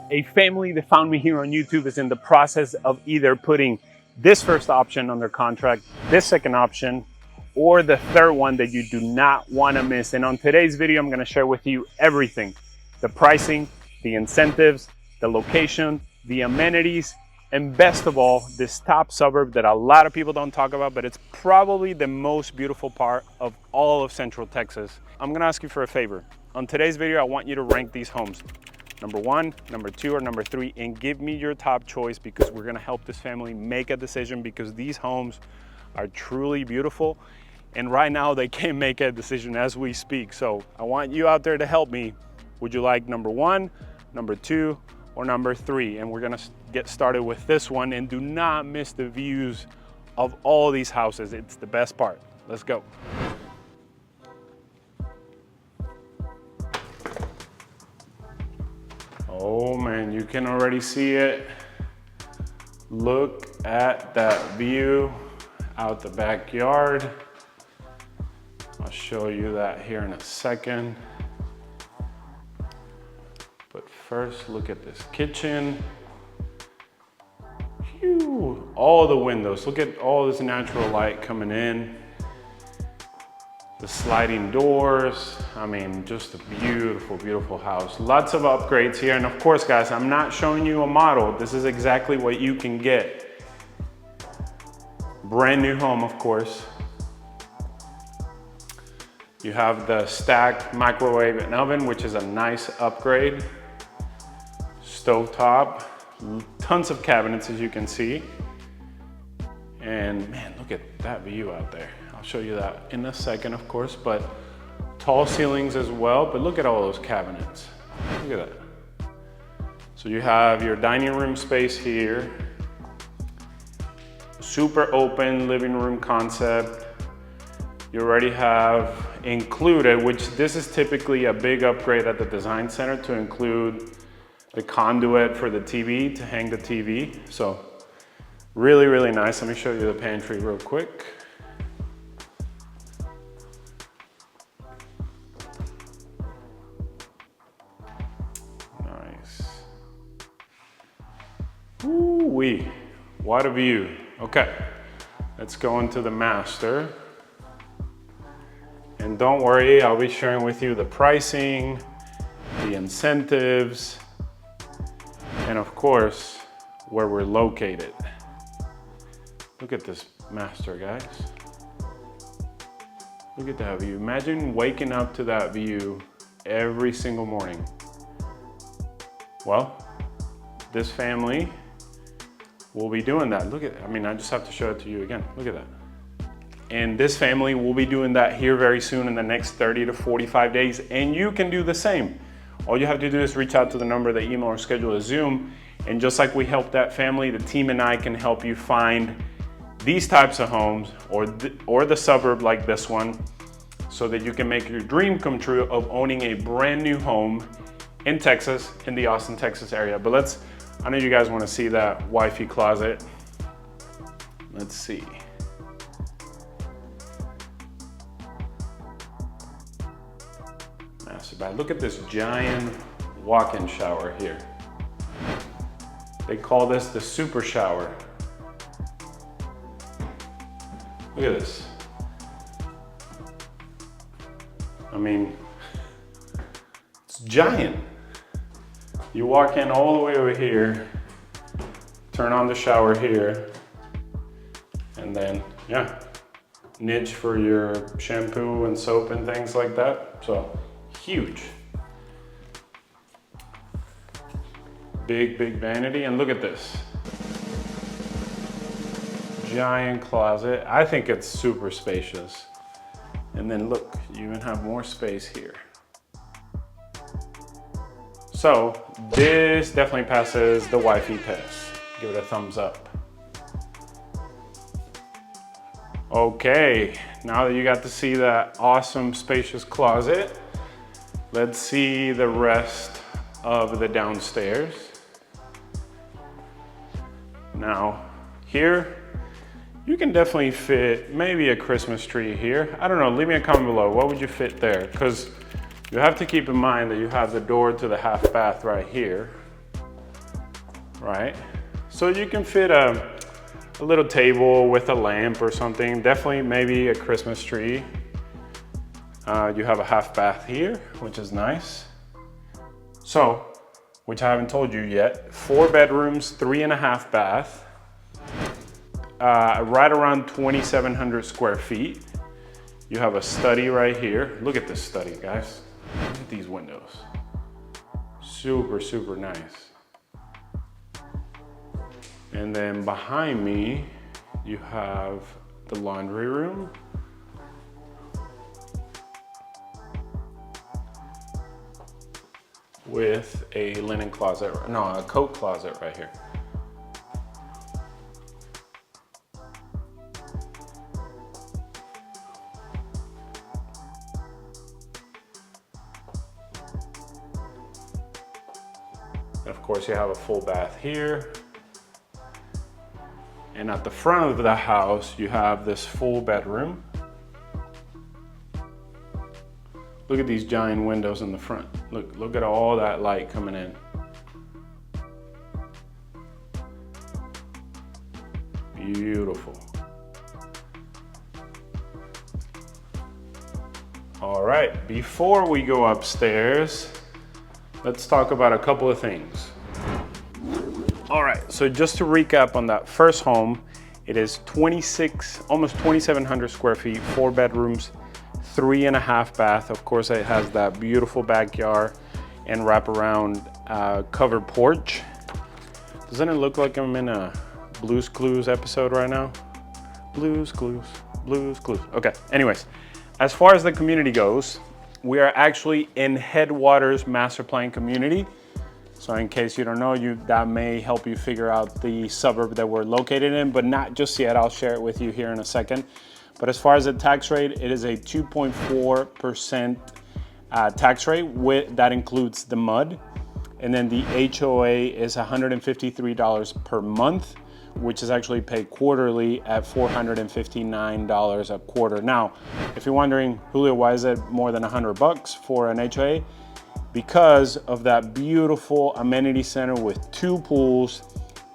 A family that found me here on YouTube is in the process of either putting this first option under contract, this second option, or the third one that you do not want to miss. And on today's video, I'm going to share with you everything: the pricing, the incentives, the location, the amenities, and best of all, this top suburb that a lot of people don't talk about, but it's probably the most beautiful part of all of Central Texas. I'm going to ask you for a favor. On today's video, I want you to rank these homes. Number 1, number 2, or number 3, and give me your top choice, because we're gonna help this family make a decision, because these homes are truly beautiful. And right now they can't make a decision as we speak. So I want you out there to help me. Would you like number 1, number 2, or number 3? And we're gonna get started with this one, and do not miss the views of all these houses. It's the best part. Let's go. Oh man, you can already see it. Look at that view out the backyard. I'll show you that here in a second. But first, look at this kitchen. Phew, all the windows. Look at all this natural light coming in. The sliding doors. I mean, just a beautiful, beautiful house. Lots of upgrades here. And of course, guys, I'm not showing you a model. This is exactly what you can get. Brand new home, of course. You have the stacked microwave and oven, which is a nice upgrade. Stovetop, tons of cabinets, as you can see. And man, look at that view out there. I'll show you that in a second, of course, but tall ceilings as well. But look at all those cabinets. Look at that. So you have your dining room space here. Super open living room concept. You already have included, which this is typically a big upgrade at the design center, to include the conduit for the TV, to hang the TV. So really, really nice. Let me show you the pantry real quick. Nice. Ooh-wee, what a view. Okay, let's go into the master. And don't worry, I'll be sharing with you the pricing, the incentives, and of course, where we're located. Look at this master, guys. Look at that view. Imagine waking up to that view every single morning. Well, this family will be doing that. Look at, I mean, I just have to show it to you again. Look at that. And this family will be doing that here very soon, in the next 30 to 45 days. And you can do the same. All you have to do is reach out to the number, the email, or schedule a Zoom. And just like we helped that family, the team and I can help you find these types of homes, or the suburb like this one, so that you can make your dream come true of owning a brand new home in Texas, in the Austin, Texas area. But I know you guys want to see that wifey closet. Let's see. Master bath. Look at this giant walk-in shower here. They call this the super shower. Look at this. I mean, it's giant. You walk in all the way over here, turn on the shower here, and then, yeah, niche for your shampoo and soap and things like that. So, huge. Big, big vanity, and look at this. Giant closet. I think it's super spacious. And then look, you even have more space here. So this definitely passes the wifey test. Give it a thumbs up. Okay, now that you got to see that awesome spacious closet, let's see the rest of the downstairs. Now, here, you can definitely fit maybe a Christmas tree here. I don't know, leave me a comment below. What would you fit there? Because you have to keep in mind that you have the door to the half bath right here. right? So you can fit a little table with a lamp or something, definitely maybe a Christmas tree. You have a half bath here, which is nice. So, which I haven't told you yet, 4 bedrooms, 3.5 bath, right around 2,700 square feet. You have a study right here. Look at this study, guys. Look at these windows. Super, super nice. And then behind me, you have the laundry room. With a linen closet, no, a coat closet right here. And of course you have a full bath here. And at the front of the house, you have this full bedroom. Look at these giant windows in the front. Look at all that light coming in. Beautiful. All right, before we go upstairs, let's talk about a couple of things. All right, so just to recap on that first home, it is almost 2,700 square feet, 4 bedrooms, 3.5 bath. Of course, it has that beautiful backyard and wraparound covered porch. Doesn't it look like I'm in a Blue's Clues episode right now? Blue's Clues, Blue's Clues. Okay, anyways, as far as the community goes, we are actually in Headwaters Master Plan Community. So in case you don't know, that may help you figure out the suburb that we're located in, but not just yet. I'll share it with you here in a second. But as far as the tax rate, it is a 2.4% tax rate. That includes the MUD. And then the HOA is $153 per month, which is actually paid quarterly at $459 a quarter. Now, if you're wondering, Julio, why is it more than $100 for an HOA? Because of that beautiful amenity center with 2 pools,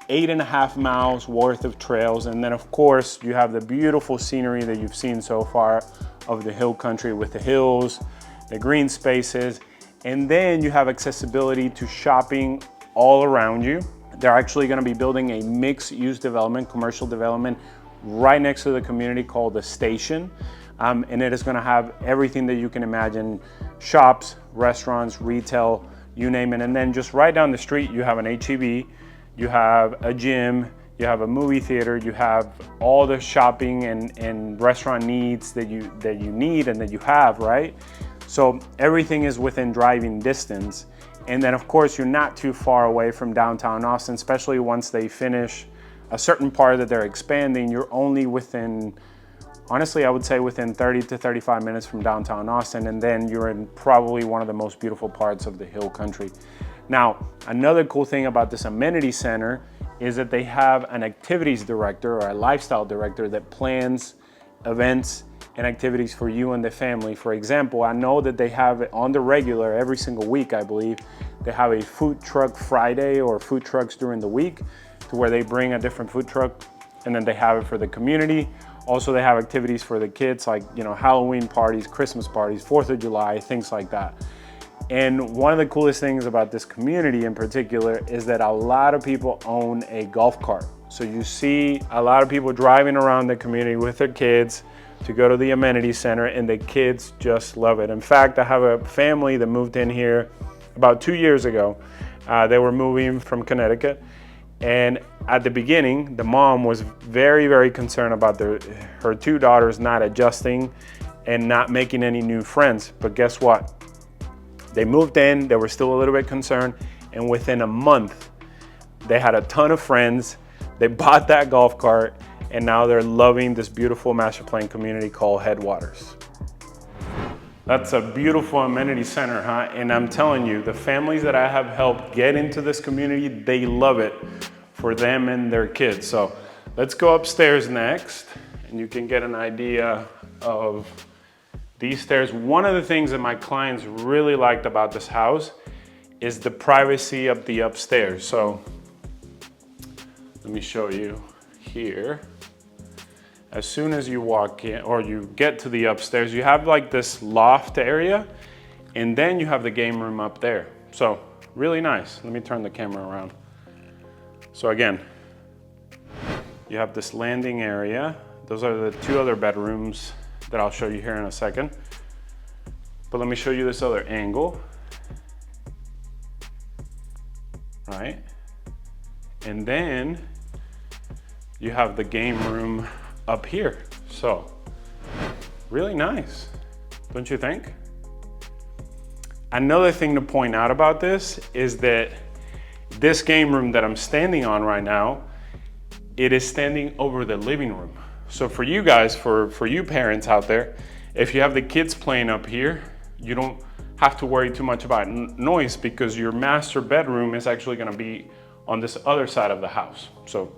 8.5 miles worth of trails. And then of course you have the beautiful scenery that you've seen so far of the hill country with the hills, the green spaces. And then you have accessibility to shopping all around you. They're actually gonna be building a mixed use development, commercial development right next to the community called The Station. And it is gonna have everything that you can imagine, shops, restaurants, retail, you name it. And then just right down the street, you have an HEB, you have a gym, you have a movie theater, you have all the shopping and restaurant needs that you need and that you have, right? So everything is within driving distance. And then of course, you're not too far away from downtown Austin, especially once they finish a certain part that they're expanding. You're only within, honestly, I would say within 30 to 35 minutes from downtown Austin, and then you're in probably one of the most beautiful parts of the hill country. Now, another cool thing about this amenity center is that they have an activities director or a lifestyle director that plans events and activities for you and the family. For example, I know that they have on the regular every single week, I believe, they have a food truck Friday or food trucks during the week to where they bring a different food truck and then they have it for the community. Also, they have activities for the kids like, Halloween parties, Christmas parties, 4th of July, things like that. And one of the coolest things about this community in particular is that a lot of people own a golf cart. So you see a lot of people driving around the community with their kids to go to the amenity center, and the kids just love it. In fact, I have a family that moved in here about 2 years ago. They were moving from Connecticut. And at the beginning, the mom was very, very concerned about her 2 daughters not adjusting and not making any new friends. But guess what? They moved in, they were still a little bit concerned, and within a month, they had a ton of friends. They bought that golf cart, and now they're loving this beautiful master plan community called Headwaters. That's a beautiful amenity center, huh? And I'm telling you, the families that I have helped get into this community, they love it for them and their kids. So let's go upstairs next, and you can get an idea of these stairs. One of the things that my clients really liked about this house is the privacy of the upstairs. So Let me show you here. As soon as you walk in or you get to the upstairs, you have like this loft area, and then you have the game room up there. So really nice. Let me turn the camera around. So again, you have this landing area. Those are the 2 other bedrooms that I'll show you here in a second. But let me show you this other angle. Right? And then you have the game room up here. So really nice, don't you think? Another thing to point out about this is that this game room that I'm standing on right now, it is standing over the living room. So for you guys, for you parents out there, if you have the kids playing up here, you don't have to worry too much about noise because your master bedroom is actually gonna be on this other side of the house. So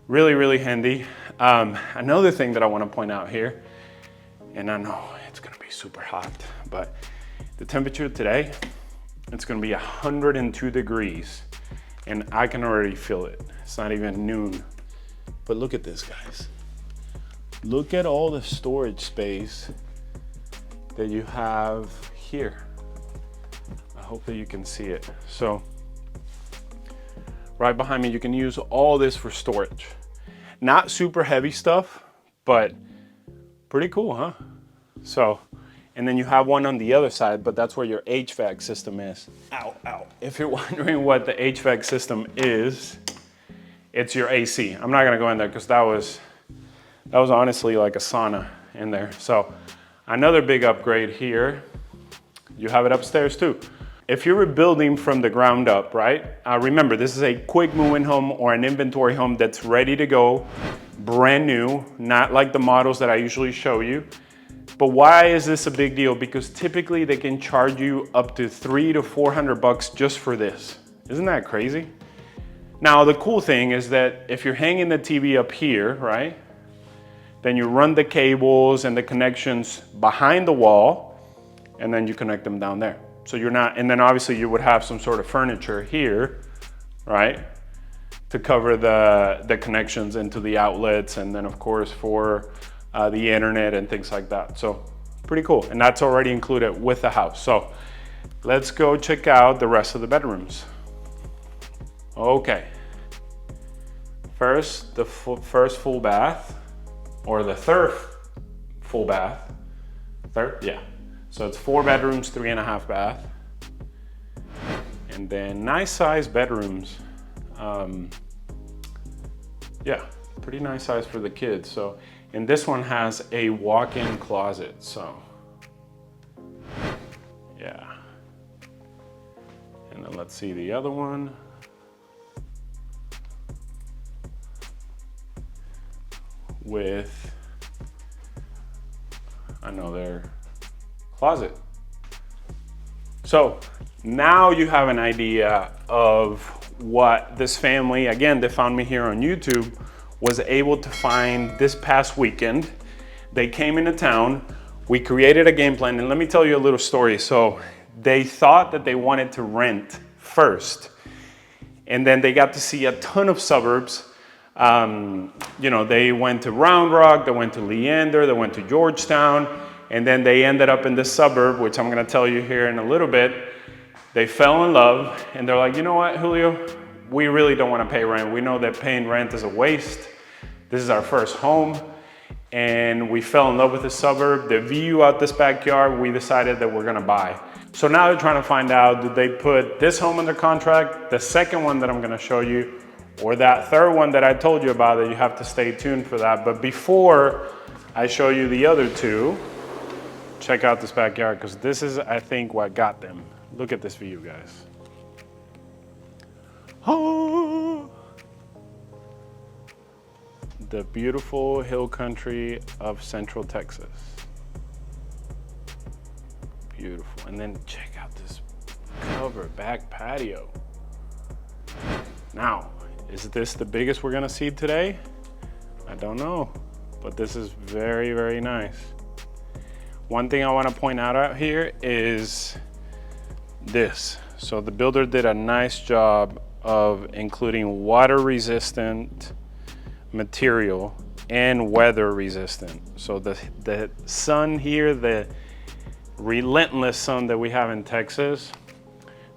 really, really handy. Another thing that I wanna point out here, and I know it's gonna be super hot, but the temperature today, it's gonna be 102 degrees, and I can already feel it. It's not even noon. But look at this, guys. Look at all the storage space that you have here. I hope that you can see it. So right behind me, you can use all this for storage. Not super heavy stuff, but pretty cool, huh? So, and then you have one on the other side, but that's where your HVAC system is. Ow, ow. If you're wondering what the HVAC system is, it's your AC. I'm not gonna go in there because that was honestly like a sauna in there. So another big upgrade here, you have it upstairs too. If you're rebuilding from the ground up, right? Remember, this is a quick move-in home or an inventory home that's ready to go, brand new, not like the models that I usually show you. But why is this a big deal? Because typically they can charge you up to $300 to $400 just for this. Isn't that crazy? Now, the cool thing is that if you're hanging the TV up here, right? Then you run the cables and the connections behind the wall, and then you connect them down there. So you're not, and then obviously you would have some sort of furniture here, right? To cover the connections into the outlets, and then of course for the internet and things like that. So pretty cool. And that's already included with the house. So let's go check out the rest of the bedrooms. Okay. First, the first full bath, or the third full bath. Third, yeah. So it's 4 bedrooms, 3.5 bath. And then nice size bedrooms. Yeah, pretty nice size for the kids. So, and this one has a walk-in closet, so. Yeah. And then let's see the other one. With another closet. So now you have an idea of what this family, again, they found me here on YouTube, was able to find this past weekend. They came into town, we created a game plan, and let me tell you a little story. So they thought that they wanted to rent first, and then they got to see a ton of suburbs. You know, they went to Round Rock, they went to Leander, they went to Georgetown, and then they ended up in this suburb, which I'm gonna tell you here in a little bit. They fell in love, and they're like, you know what, Julio, we really don't wanna pay rent. We know that paying rent is a waste. This is our first home, and we fell in love with the suburb. The view out this backyard, we decided that we're gonna buy. So now they're trying to find out, did they put this home under contract, the second one that I'm gonna show you, or that third one that I told you about, that you have to stay tuned for that. But before I show you the other two, check out this backyard, because this is, I think, what got them. Look at this view, guys. Oh, the beautiful hill country of Central Texas. Beautiful. And then check out this covered back patio. Now, is this the biggest we're gonna see today? I don't know, but this is very, very nice. One thing I wanna point out here is this. So the builder did a nice job of including water resistant material and weather resistant. So the sun here, the relentless sun that we have in Texas,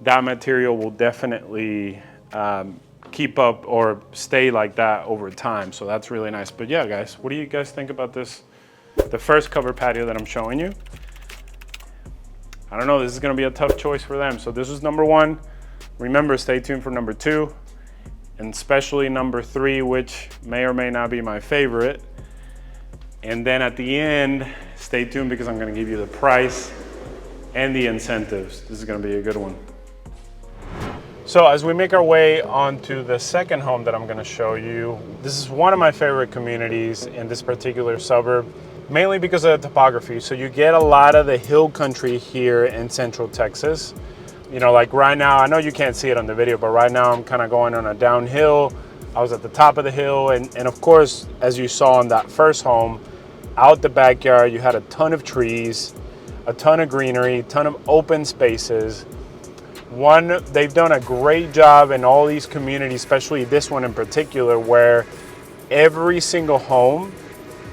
that material will definitely keep up or stay like that over time. So that's really nice. But yeah, guys, what do you guys think about this? The first cover patio that I'm showing you. I don't know, this is gonna be a tough choice for them. So this is number 1. Remember, stay tuned for number 2, and especially number 3, which may or may not be my favorite. And then at the end, stay tuned because I'm gonna give you the price and the incentives. This is gonna be a good one. So as we make our way onto the second home that I'm gonna show you, this is one of my favorite communities in this particular suburb, mainly because of the topography. So you get a lot of the hill country here in Central Texas. You know, like right now, I know you can't see it on the video, but right now I'm kind of going on a downhill. I was at the top of the hill, and of course, as you saw in that first home, out the backyard, you had a ton of trees, a ton of greenery, a ton of open spaces. They've done a great job in all these communities, especially this one in particular, where every single home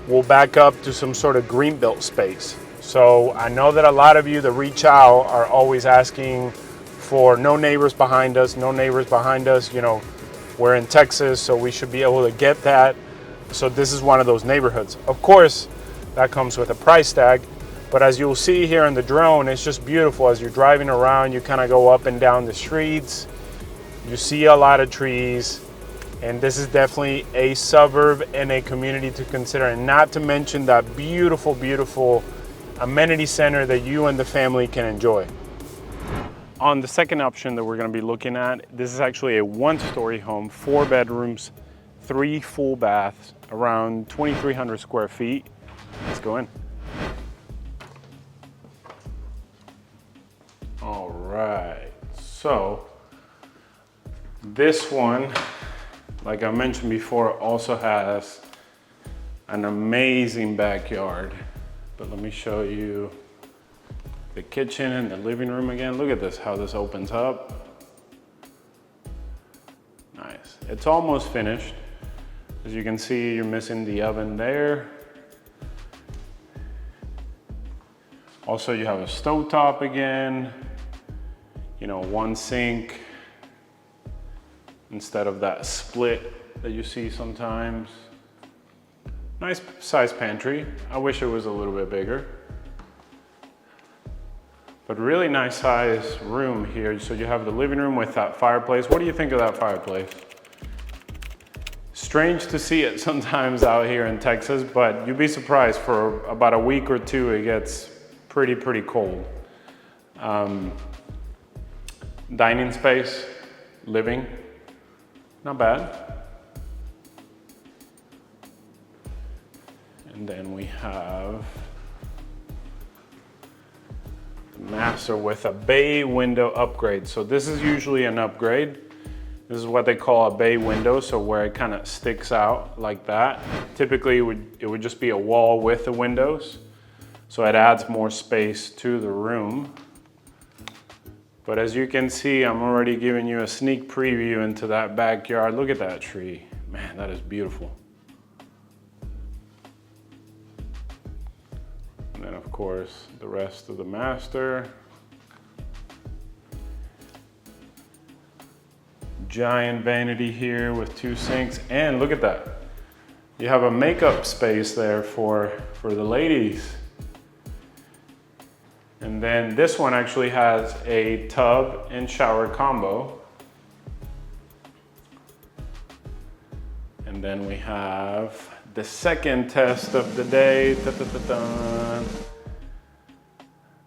will back up to some sort of greenbelt space. So I know that a lot of you that reach out are always asking for no neighbors behind us, no neighbors behind us. You know, we're in Texas, so we should be able to get that. So this is one of those neighborhoods. Of course, that comes with a price tag, but as you'll see here in the drone, it's just beautiful. As you're driving around, you kind of go up and down the streets, you see a lot of trees, and this is definitely a suburb and a community to consider, and not to mention that beautiful, beautiful amenity center that you and the family can enjoy. On the second option that we're gonna be looking at, this is actually a 1-story home, 4 bedrooms, 3 full baths, around 2,300 square feet. Let's go in. All right, so this one, like I mentioned before, also has an amazing backyard. But let me show you the kitchen and the living room again. Look at this, how this opens up. Nice. It's almost finished. As you can see, you're missing the oven there. Also, you have a stovetop again. You know, 1 sink instead of that split that you see sometimes. Nice size pantry. I wish it was a little bit bigger. But really nice size room here. So you have the living room with that fireplace. What do you think of that fireplace? Strange to see it sometimes out here in Texas, but you'd be surprised, for about a week or 2, it gets pretty cold. Dining space, living, not bad. And then we have the master with a bay window upgrade. So this is usually an upgrade. This is what they call a bay window, so where it kind of sticks out like that. Typically it would just be a wall with the windows, so it adds more space to the room. But as you can see, I'm already giving you a sneak preview into that backyard. Look at that tree. Man, that is beautiful. And then of course, the rest of the master. Giant vanity here with 2 sinks, and look at that. You have a makeup space there for the ladies. And then this one actually has a tub and shower combo. And then we have the second test of the day. Da-da-da-da.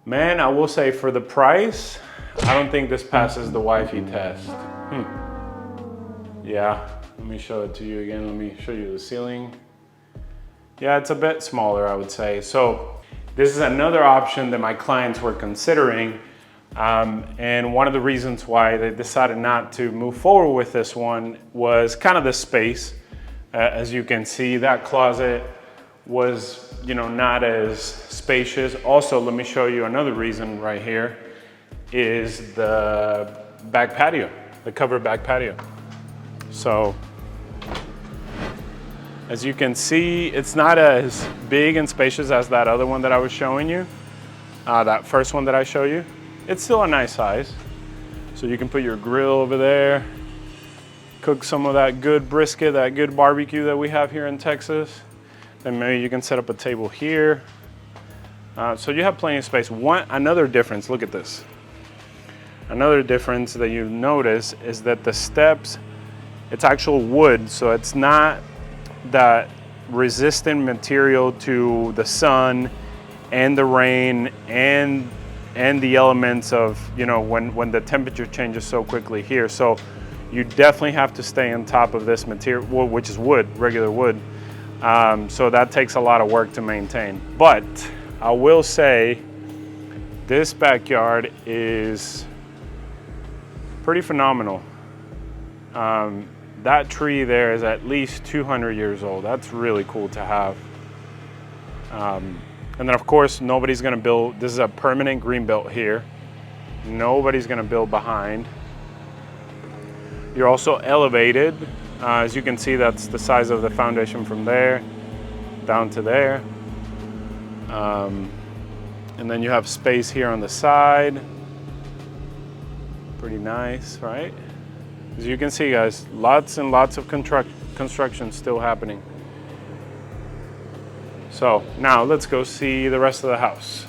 Man, I will say, for the price, I don't think this passes the wifey test. Yeah, let me show it to you again. Let me show you the ceiling. Yeah, it's a bit smaller, I would say. So this is another option that my clients were considering. And one of the reasons why they decided not to move forward with this one was kind of the space. As you can see, that closet was, you know, not as spacious. Also, let me show you another reason right here is the back patio. the covered back patio. So as you can see, it's not as big and spacious as that other one that I was showing you, that first one that I showed you. It's still a nice size. So you can put your grill over there, cook some of that good brisket, that good barbecue that we have here in Texas. Then maybe you can set up a table here. So you have plenty of space. Another difference, look at this. Another difference that you notice is that the steps, it's actual wood, so it's not that resistant material to the sun and the rain and the elements of, you know, when the temperature changes so quickly here. So you definitely have to stay on top of this material, which is wood, regular wood. So that takes a lot of work to maintain. But I will say this backyard is pretty phenomenal. That tree there is at least 200 years old. That's really cool to have. And then of course, nobody's gonna build, this is a permanent green belt here. Nobody's gonna build behind. You're also elevated. As you can see, that's the size of the foundation from there down to there. And then you have space here on the side. Pretty nice, right? As you can see, guys, lots and lots of construction still happening. So now let's go see the rest of the house.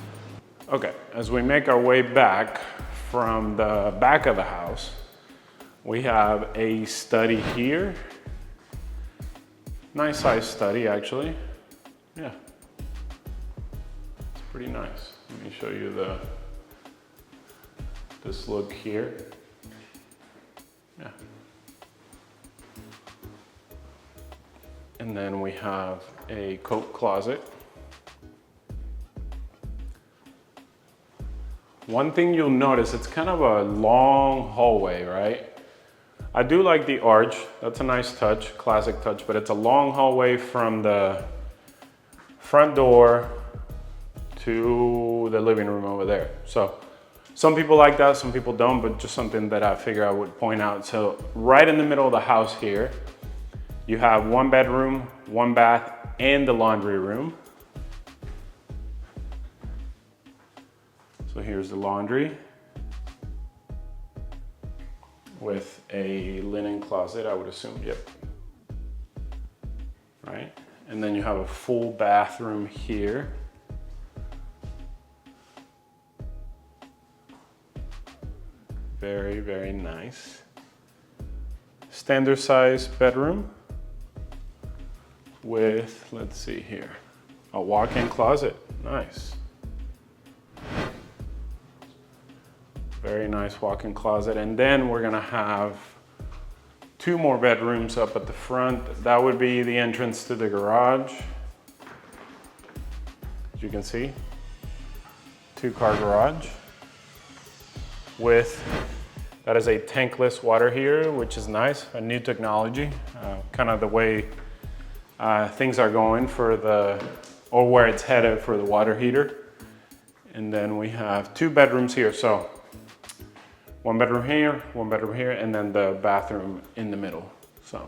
Okay, as we make our way back from the back of the house, we have a study here. Nice size study, actually. Yeah, it's pretty nice. Let me show you this look here. Yeah. And then we have a coat closet. One thing you'll notice, it's kind of a long hallway, right? I do like the arch. That's a nice touch, classic touch, but it's a long hallway from the front door to the living room over there. So some people like that, some people don't, but just something that I figure I would point out. So right in the middle of the house here, you have one bedroom, one bath, and the laundry room. So here's the laundry with a linen closet, I would assume, yep. Right? And then you have a full bathroom here. Very, very nice. Standard size bedroom with, let's see here, a walk-in closet. Nice. Very nice walk-in closet. And then we're gonna have two more bedrooms up at the front. That would be the entrance to the garage. As you can see, 2-car garage with, that is a tankless water heater, which is nice, a new technology, kind of the way things are going for or where it's headed for the water heater. And then we have 2 bedrooms here. So 1 bedroom here, 1 bedroom here, and then the bathroom in the middle. So.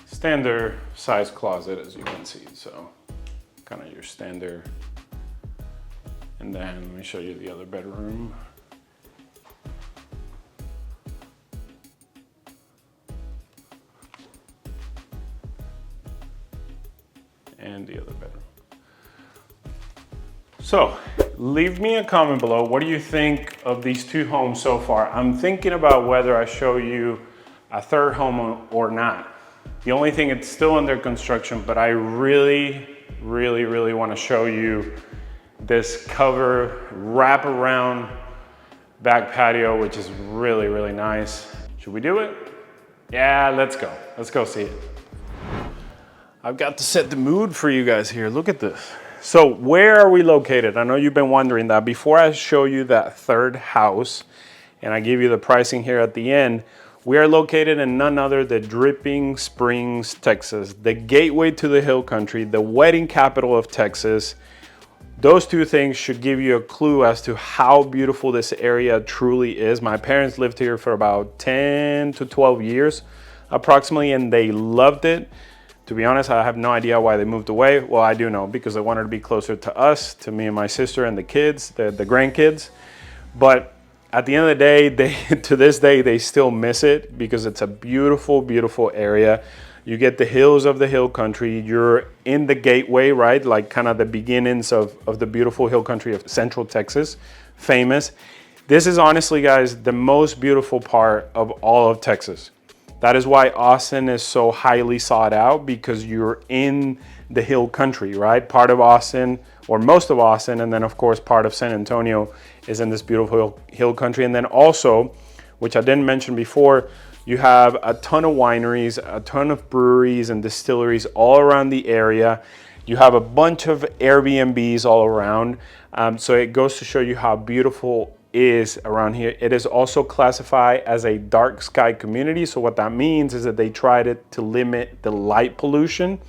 Standard size closet, as you can see. So kind of your standard. And then let me show you the other bedroom. And the other bedroom. So leave me a comment below. What do you think of these 2 homes so far? I'm thinking about whether I show you a third home or not. The only thing, it's still under construction, but I really want to show you this cover wraparound back patio, which is really nice. Should we do it? Yeah, let's go. Let's go see it. I've got to set the mood for you guys here. Look at this. So where are we located? I know you've been wondering that. Before I show you that third house and I give you the pricing here at the end, We are located in none other than Dripping Springs, Texas, the gateway to the hill country, the wedding capital of Texas. Those two things should give you a clue as to how beautiful this area truly is. My parents lived here for about 10 to 12 years approximately, and they loved it. To be honest, I have no idea why they moved away. Well, I do know, because they wanted to be closer to us, to me and my sister and the kids, the grandkids. But at the end of the day, to this day, they still miss it because it's a beautiful, beautiful area. You get the hills of the hill country. You're in the gateway, right? Like kind of the beginnings of the beautiful hill country of Central Texas, famous. This is honestly, guys, the most beautiful part of all of Texas. That is why Austin is so highly sought out, because you're in the hill country, right? Part of Austin, or most of Austin, and then of course part of San Antonio is in this beautiful hill country. And then also, which I didn't mention before, you have a ton of wineries, a ton of breweries and distilleries all around the area. You have a bunch of Airbnbs all around. So it goes to show you how beautiful it is around here. It is also classified as a dark sky community. So what that means is that they tried to limit the light pollution.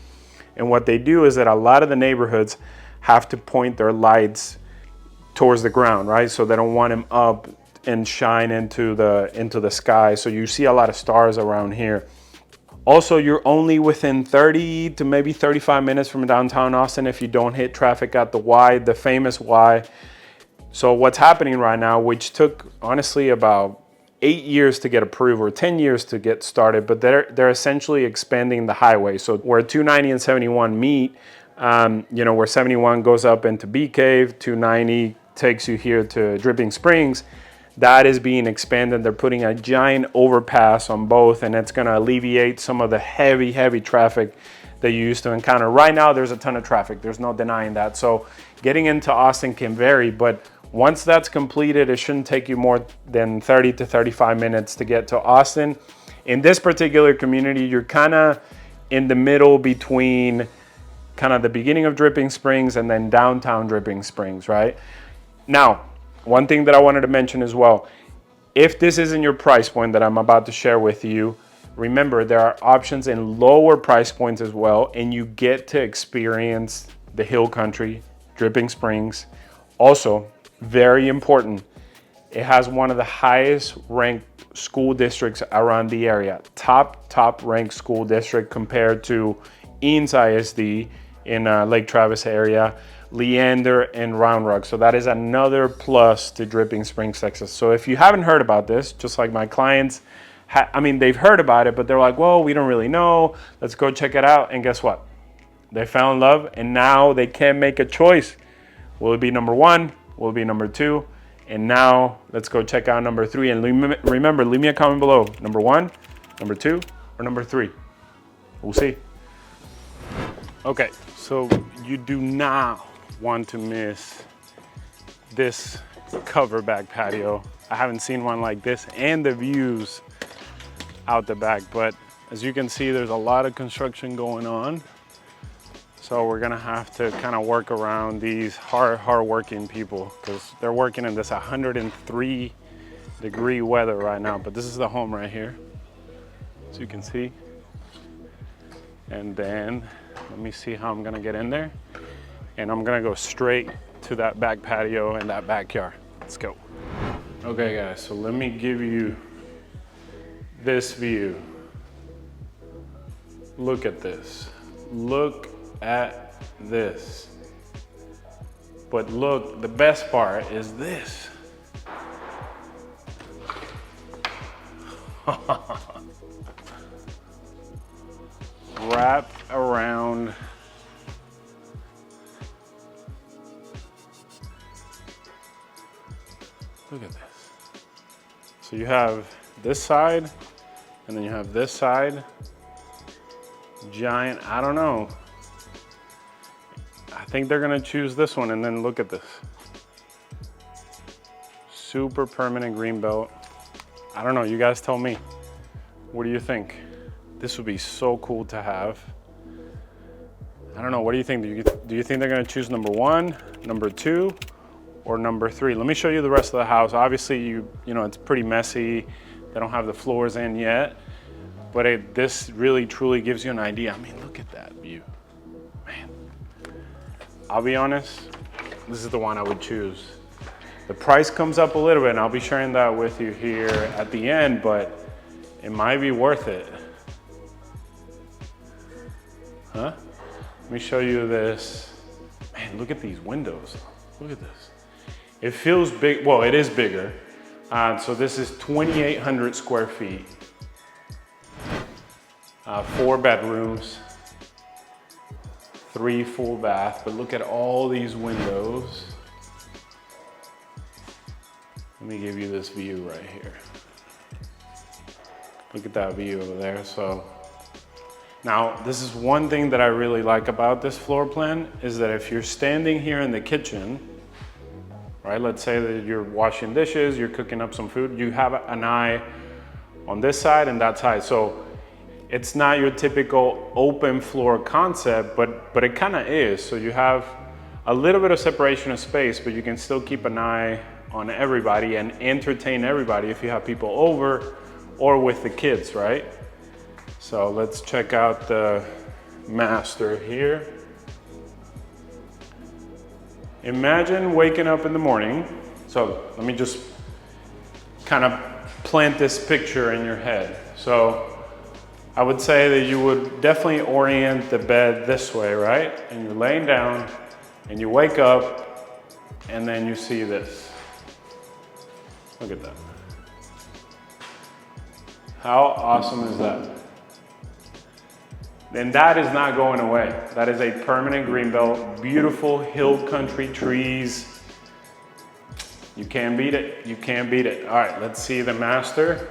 And what they do is that a lot of the neighborhoods have to point their lights towards the ground, right? So they don't want them up and shine into the sky. So you see a lot of stars around here. Also, you're only within 30 to maybe 35 minutes from downtown Austin if you don't hit traffic at the Y, the famous Y. So what's happening right now, which took honestly about 8 years to get approved, or 10 years to get started, but they're essentially expanding the highway. So where 290 and 71 meet, where 71 goes up into Bee Cave, 290 takes you here to Dripping Springs. That is being expanded. They're putting a giant overpass on both, and it's going to alleviate some of the heavy traffic that you used to encounter. Right now, there's a ton of traffic. There's no denying that. So getting into Austin can vary, but once that's completed, it shouldn't take you more than 30 to 35 minutes to get to Austin. In this particular community, you're kind of in the middle between kind of the beginning of Dripping Springs and then downtown Dripping Springs, right? Now, one thing that I wanted to mention as well, if this isn't your price point that I'm about to share with you, remember there are options in lower price points as well, and you get to experience the hill country, Dripping Springs. Also, very important, it has one of the highest ranked school districts around the area. Top ranked school district compared to Eanes ISD in Lake Travis area, Leander and Round Rock. So that is another plus to Dripping Springs, Texas. So if you haven't heard about this, just like my clients, they've heard about it, but they're like, well, we don't really know. Let's go check it out. And guess what? They fell in love, and now they can't make a choice. Will it be number one? Will it be number two? And now let's go check out number three. And remember, leave me a comment below. Number one, number two, or number three? We'll see. Okay, so you do not want to miss this cover back patio. I haven't seen one like this, and the views out the back, but as you can see, there's a lot of construction going on. So we're gonna have to kind of work around these hard working people, because they're working in this 103-degree weather right now. But this is the home right here, as you can see. And then let me see how I'm gonna get in there. And I'm gonna go straight to that back patio and that backyard. Let's go. Okay guys, so let me give you this view. Look at this. Look at this. But look, the best part is this. Wrap around look at this. So you have this side, and then you have this side. Giant, I don't know. I think they're gonna choose this one, and then look at this. Super permanent green belt. I don't know, you guys tell me. What do you think? This would be so cool to have. I don't know, what do you think? Do you think they're gonna choose number one, number two, or number three? Let me show you the rest of the house. Obviously, you know, it's pretty messy. They don't have the floors in yet, but this really truly gives you an idea. I mean, look at that view, man. I'll be honest, this is the one I would choose. The price comes up a little bit, and I'll be sharing that with you here at the end, but it might be worth it. Huh? Let me show you this. Man, look at these windows. Look at this. It feels big. Well, it is bigger. So this is 2,800 square feet. 4 bedrooms, 3 full bath, but look at all these windows. Let me give you this view right here. Look at that view over there. So now this is one thing that I really like about this floor plan is that if you're standing here in the kitchen, right? Let's say that you're washing dishes, you're cooking up some food, you have an eye on this side and that side. So it's not your typical open floor concept, but it kind of is. So you have a little bit of separation of space, but you can still keep an eye on everybody and entertain everybody if you have people over or with the kids, right? So let's check out the master here. Imagine waking up in the morning. So let me just kind of plant this picture in your head. So I would say that you would definitely orient the bed this way, right? And you're laying down and you wake up and then you see this. Look at that. How awesome is that? And that is not going away. That is a permanent greenbelt, beautiful hill country trees. You can't beat it, you can't beat it. All right, let's see the master.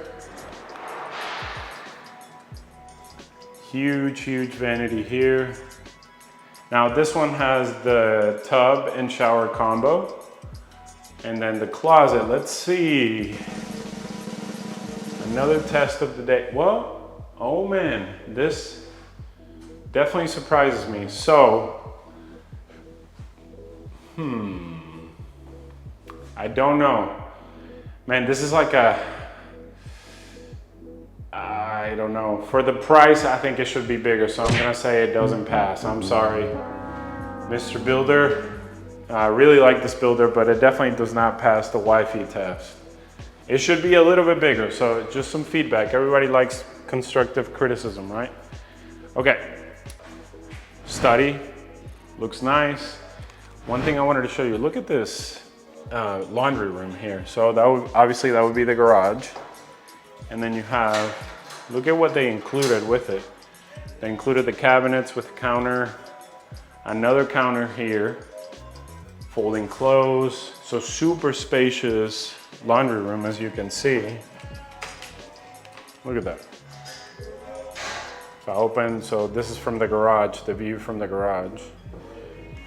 Huge, huge vanity here. Now this one has the tub and shower combo. And then the closet, let's see. Another test of the day. Well, oh man, this definitely surprises me. So, I don't know. Man, this is like I don't know. For the price, I think it should be bigger. So I'm gonna say it doesn't pass. I'm sorry, Mr. Builder. I really like this builder, but it definitely does not pass the Wi-Fi test. It should be a little bit bigger, so just some feedback. Everybody likes constructive criticism, right? Okay, study, looks nice. One thing I wanted to show you, look at this laundry room here. So that would, obviously that would be the garage. And then you have, look at what they included with it. They included the cabinets with the counter, another counter here, folding clothes. So super spacious laundry room, as you can see. Look at that. So I open, so this is from the garage, the view from the garage.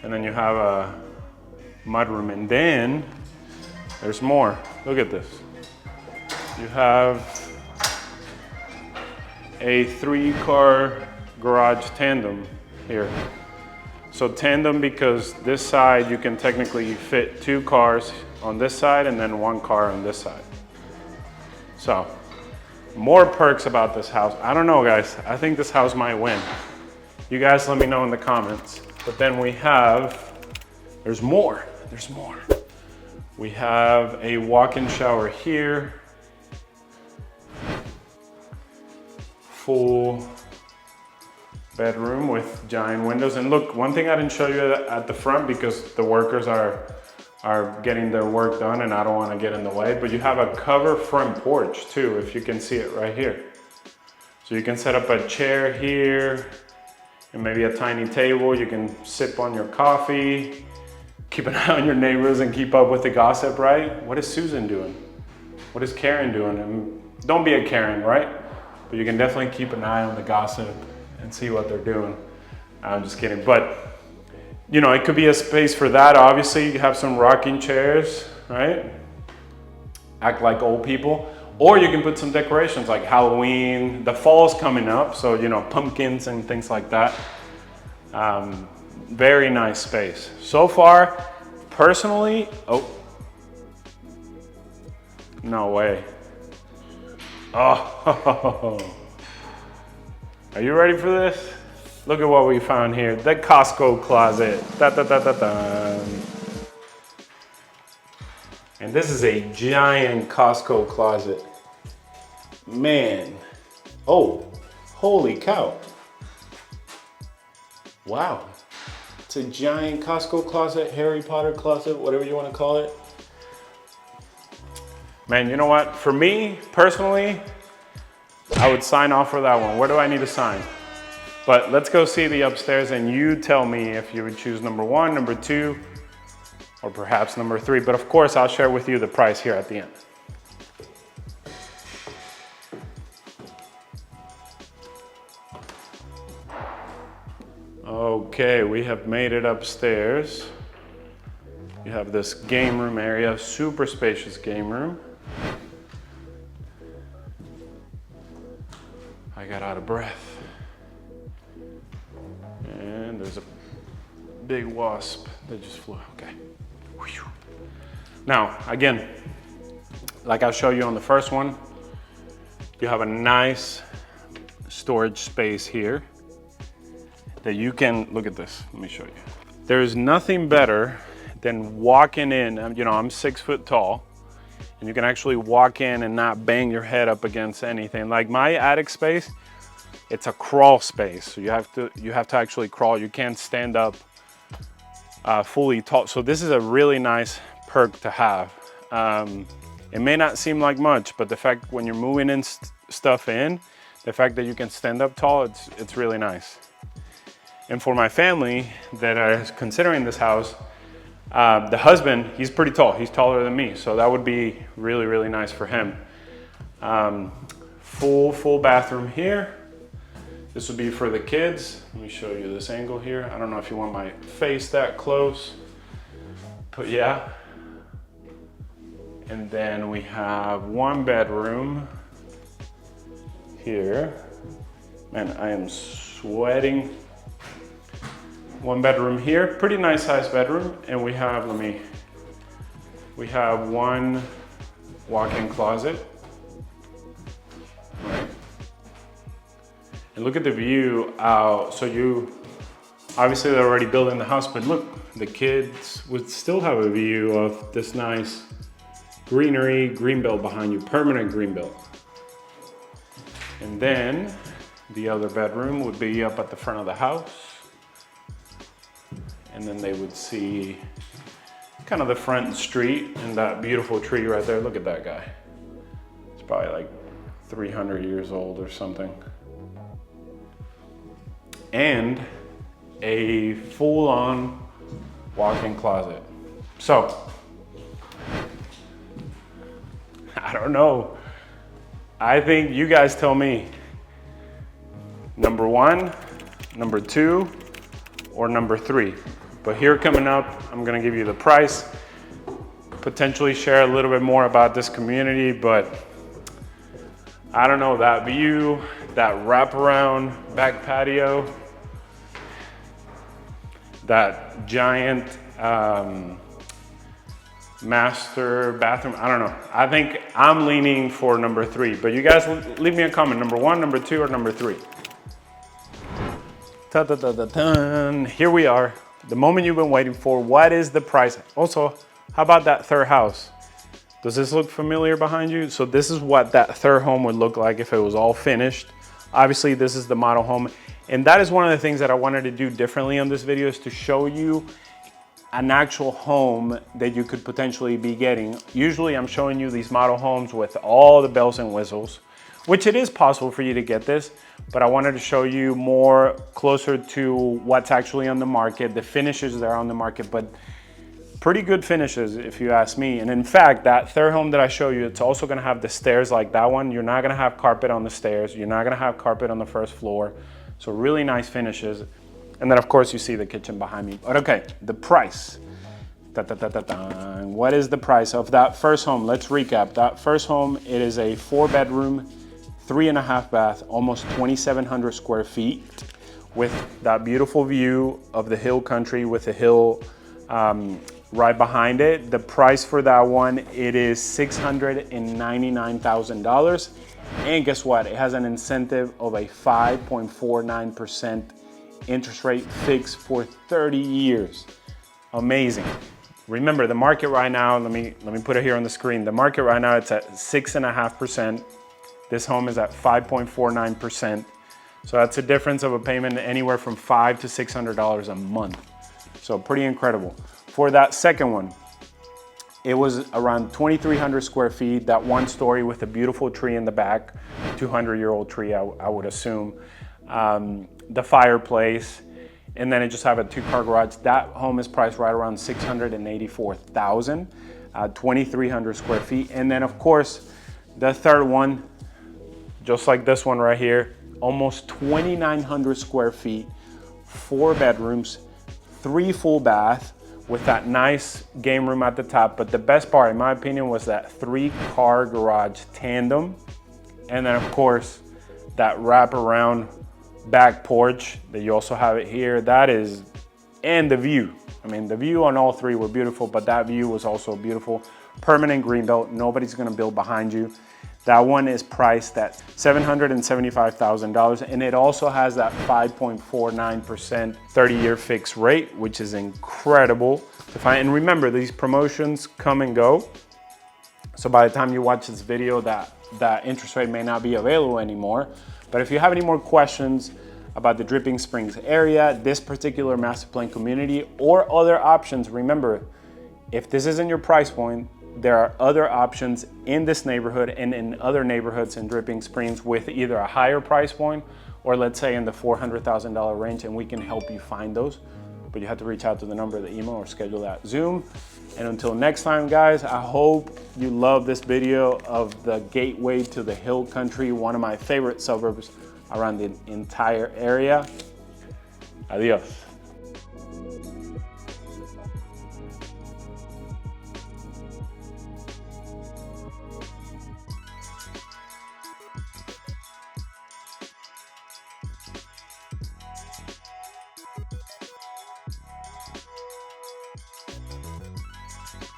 And then you have a mudroom, and then there's more. Look at this. You have a 3-car garage tandem here. So tandem because this side you can technically fit 2 cars on this side and then 1 car on this side. So more perks about this house. I don't know, guys. I think this house might win. You guys let me know in the comments. But then we have, there's more. We have a walk-in shower here. Full bedroom with giant windows. And look, one thing I didn't show you at the front because the workers are getting their work done and I don't want to get in the way, but you have a covered front porch too, if you can see it right here. So you can set up a chair here and maybe a tiny table. You can sip on your coffee, keep an eye on your neighbors and keep up with the gossip, right? What is Susan doing? What is Karen doing? And don't be a Karen, right? But you can definitely keep an eye on the gossip and see what they're doing. I'm just kidding. But, you know, it could be a space for that. Obviously, you have some rocking chairs, right? Act like old people. Or you can put some decorations like Halloween. The fall's coming up, so, you know, pumpkins and things like that. Very nice space. So far, personally, oh, no way. Oh, are you ready for this? Look at what we found here. The Costco closet. Da, da, da, da, da. And this is a giant Costco closet. Man. Oh, holy cow. Wow. It's a giant Costco closet, Harry Potter closet, whatever you want to call it. Man, you know what? For me, personally, I would sign off for that one. Where do I need to sign? But let's go see the upstairs and you tell me if you would choose number 1, number 2, or perhaps number 3. But of course, I'll share with you the price here at the end. Okay, we have made it upstairs. You have this game room area, super spacious game room. I got out of breath. And there's a big wasp that just flew, okay. Whew. Now, again, like I'll show you on the first one, you have a nice storage space here that you can, look at this, let me show you. There's nothing better than walking in, you know, I'm 6 foot tall, and you can actually walk in and not bang your head up against anything. Like my attic space, it's a crawl space, so you have to actually crawl. You can't stand up fully tall. So this is a really nice perk to have. It may not seem like much, but the fact when you're moving in stuff in, the fact that you can stand up tall, it's really nice. And for my family that are considering this house, the husband, he's pretty tall. He's taller than me, so that would be really, really nice for him. Full bathroom here. This would be for the kids. Let me show you this angle here. I don't know if you want my face that close, but yeah. And then we have 1 bedroom here. Man, I am sweating. 1 bedroom here, pretty nice size bedroom. And we have, we have 1 walk-in closet. And look at the view out. So obviously they're already building the house, but look, the kids would still have a view of this nice greenery, greenbelt behind you, permanent greenbelt. And then the other bedroom would be up at the front of the house. And then they would see kind of the front street and that beautiful tree right there. Look at that guy. It's probably like 300 years old or something. And a full-on walk-in closet. So, I don't know. I think you guys tell me. Number 1, number 2, or number 3. But here coming up, I'm gonna give you the price, potentially share a little bit more about this community, but I don't know, that view, that wraparound back patio, that giant master bathroom, I don't know. I think I'm leaning for number 3, but you guys leave me a comment, number 1, number 2, or number 3. Here we are, the moment you've been waiting for. What is the price? Also, how about that third house? Does this look familiar behind you? So this is what that third home would look like if it was all finished. Obviously, this is the model home. And that is one of the things that I wanted to do differently on this video, is to show you an actual home that you could potentially be getting. Usually I'm showing you these model homes with all the bells and whistles, which it is possible for you to get this, but I wanted to show you more closer to what's actually on the market, the finishes that are on the market, but pretty good finishes if you ask me. And in fact, that third home that I show you, it's also gonna have the stairs like that one. You're not gonna have carpet on the stairs. You're not gonna have carpet on the first floor. So really nice finishes. And then of course you see the kitchen behind me. But okay, the price. What is the price of that first home? Let's recap. That first home, it is a 4-bedroom, 3.5 bath, almost 2,700 square feet, with that beautiful view of the hill country, with the hill right behind it. The price for that one, it is $699,000. And guess what? It has an incentive of a 5.49% interest rate fixed for 30 years. Amazing. Remember the market right now, let me put it here on the screen. The market right now, it's at 6.5%. This home is at 5.49%. So that's a difference of a payment anywhere from $500 to $600 a month. So pretty incredible. For that second one, it was around 2,300 square feet, that one story with a beautiful tree in the back, 200-year-old tree, I would assume. The fireplace, and then it just have a 2-car garage. That home is priced right around $684,000, 2,300 square feet. And then of course, the third one, just like this one right here, almost 2,900 square feet, 4 bedrooms, 3 full bath with that nice game room at the top. But the best part, in my opinion, was that 3-car garage tandem. And then of course, that wraparound back porch that you also have it here. That is, and the view. I mean, the view on all 3 were beautiful, but that view was also beautiful. Permanent greenbelt, nobody's gonna build behind you. That one is priced at $775,000, and it also has that 5.49% 30-year fixed rate, which is incredible to find. And remember, these promotions come and go. So by the time you watch this video, that interest rate may not be available anymore. But if you have any more questions about the Dripping Springs area, this particular master plan community, or other options, remember, if this isn't your price point, there are other options in this neighborhood and in other neighborhoods in Dripping Springs with either a higher price point or let's say in the $400,000 range, and we can help you find those. But you have to reach out to the number, the email, or schedule that Zoom. And until next time, guys, I hope you love this video of the gateway to the Hill Country, one of my favorite suburbs around the entire area. Adios.